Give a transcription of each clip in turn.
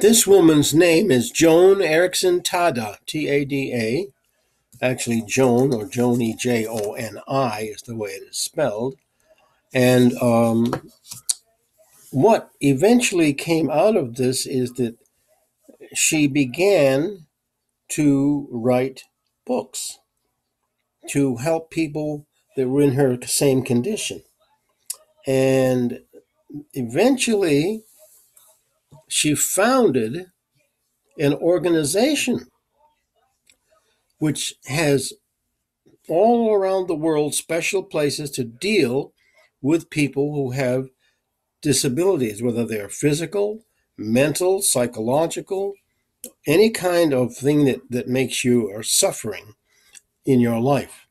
This woman's name is Joan Erickson Tada, Tada. Actually, Joan or Joni, Joni, is the way it is spelled. And what eventually came out of this is that she began to write books to help people that were in her same condition. And eventually, she founded an organization which has all around the world special places to deal with people who have disabilities, whether they're physical, mental, psychological, any kind of thing that makes you or suffering in your life.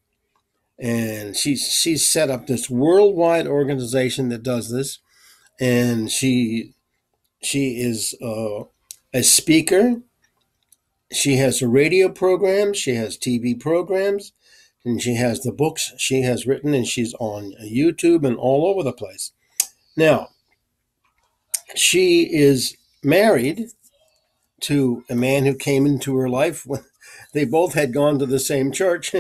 And she's set up this worldwide organization that does this, and she is a speaker. She has a radio program. She has TV programs, and she has the books she has written, and she's on YouTube and all over the place. Now, she is married to a man who came into her life when they both had gone to the same church,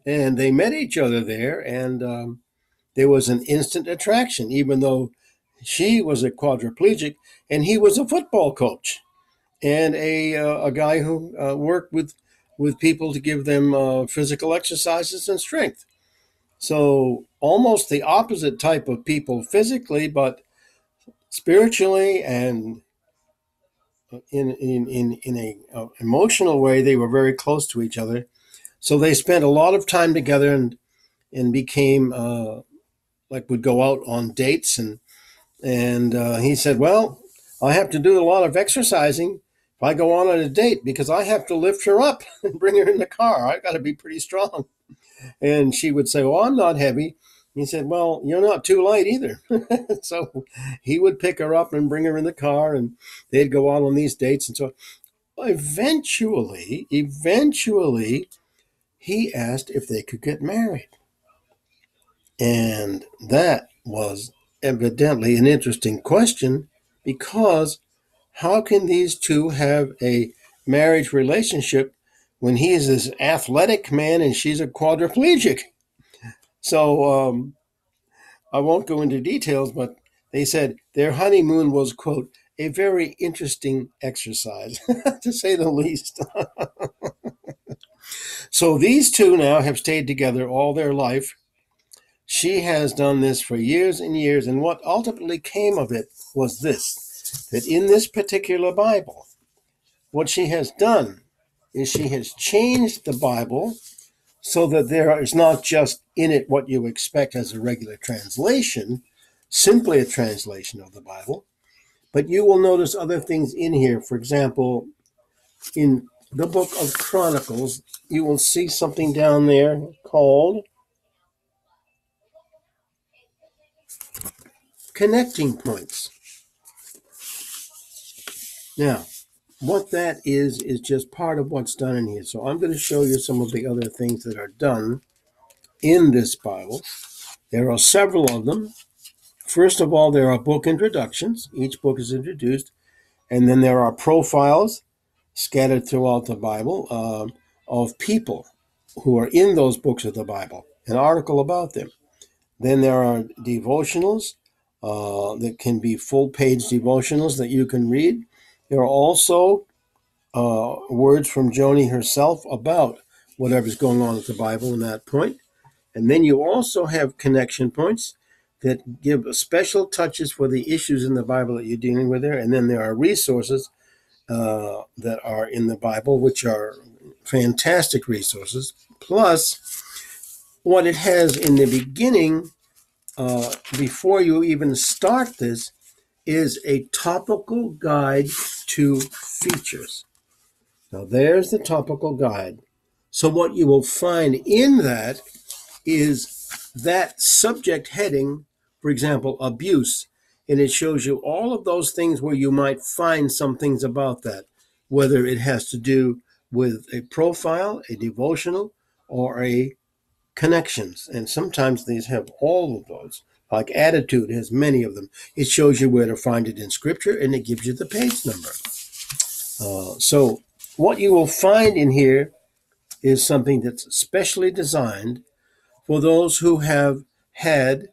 and they met each other there, and there was an instant attraction, even though she was a quadriplegic and he was a football coach and a guy who worked with people to give them physical exercises and strength. So almost the opposite type of people physically, but spiritually and in a emotional way, they were very close to each other. So they spent a lot of time together and became like would go out on dates and he said, well, I have to do a lot of exercising if I go on a date because I have to lift her up and bring her in the car. I got to be pretty strong. And she would say, well, I'm not heavy. He said, well, you're not too light either. So he would pick her up and bring her in the car, and they'd go out on these dates. And so eventually, he asked if they could get married. And that was evidently an interesting question because how can these two have a marriage relationship when he is this athletic man and she's a quadriplegic? So I won't go into details, but they said their honeymoon was, quote, a very interesting exercise, to say the least. So these two now have stayed together all their life. She has done this for years and years, and what ultimately came of it was this, that in this particular Bible, what she has done is she has changed the Bible so that there is not just in it what you expect as a regular translation, simply a translation of the Bible, but you will notice other things in here. For example, in the book of Chronicles, you will see something down there called connecting points. Now, what that is just part of what's done in here. So I'm going to show you some of the other things that are done in this Bible. There are several of them. First of all, there are book introductions. Each book is introduced. And then there are profiles scattered throughout the Bible of people who are in those books of the Bible, an article about them. Then there are devotionals that can be full-page devotionals that you can read. There are also words from Joni herself about whatever's going on with the Bible in that point. And then you also have connection points that give special touches for the issues in the Bible that you're dealing with there. And then there are resources that are in the Bible, which are fantastic resources. Plus, what it has in the beginning, before you even start this, is a topical guide to features. Now, there's the topical guide. So what you will find in that is that subject heading, for example, abuse, and it shows you all of those things where you might find some things about that, whether it has to do with a profile, a devotional, or a connections. And sometimes these have all of those. Like attitude has many of them. It shows you where to find it in Scripture, and it gives you the page number. So what you will find in here is something that's specially designed for those who have had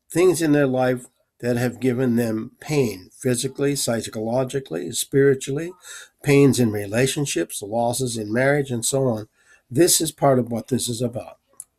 things in their life that have given them pain, physically, psychologically, spiritually, pains in relationships, losses in marriage, and so on. This is part of what this is about.